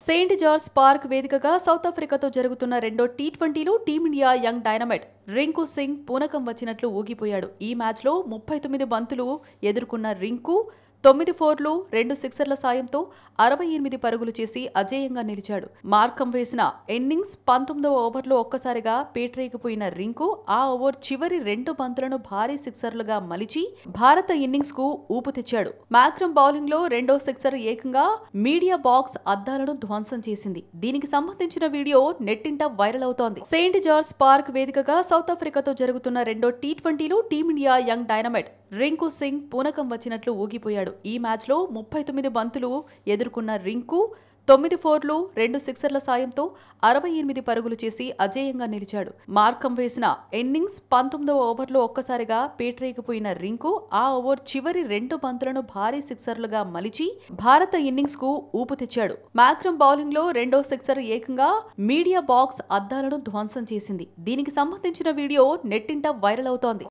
Saint George Park వేదికగా south ఆఫ్రికాతో జరుగుతున్న రెండో టీ20లో Team India young dynamite Rinku Singh పూనకం వచ్చినట్లు ఊగిపోయాడు. ఈ మ్యాచ్లో 39 బంతులు ఎదుర్కొన్న రింకు 9 ఫోర్లు 2 సిక్సర్ల సాయంతో 68 పరుగులు చేసి అజేయంగా నిలిచాడు. మార్కం వేసిన ఇన్నింగ్స్ 19వ ఓవర్లో ఒక్కసారిగా పేటరేగిపోయిన రింకు ఆ ఓవర్ చివరి 2 బంతులను భారీ సిక్సర్లుగా మలిచి భారత ఇన్నింగ్స్ కు ఊపు తెచ్చాడు. మాక్రమ్ బౌలింగ్ లో రెండో సిక్సర్ ఏకంగా మీడియా బాక్స్ అద్దాలను ధ్వంసం చేసింది. దీనికి సంబంధించిన వీడియో నెట్టింట వైరల్ అవుతోంది. సెయింట్ జార్జ్ పార్క్ వేదికగా సౌత్ ఆఫ్రికాతో జరుగుతున్న రెండో టీ20లో Team India young dynamite Rinku Singh పూనకం వచ్చినట్లు ఊగిపోయాడు. ఈ మ్యాచ్లో 39 బంతులు ఎదుర్కొన్న రింకు 9 ఫోర్లు 2 సిక్సర్ల సాయంతో 68 పరుగులు చేసి అజేయంగా నిలిచాడు. మార్కం వేసిన ఇన్నింగ్స్ 19వ ఓవర్లో ఒక్కసారిగా పేటరేగిపోయిన రింకు ఆ ఓవర్ చివరి 2 బంతులను భారీ సిక్సర్లుగా మలిచి భారత ఇన్నింగ్స్ కు ఊపు తెచ్చాడు. మాక్రమ్ బౌలింగ్ లో రెండో సిక్సర్ ఏకంగా మీడియా బాక్స్ అద్దాలను ధ్వంసం చేసింది. దీనికి సంబంధించిన వీడియో నెట్టింట వైరల్ అవుతోంది.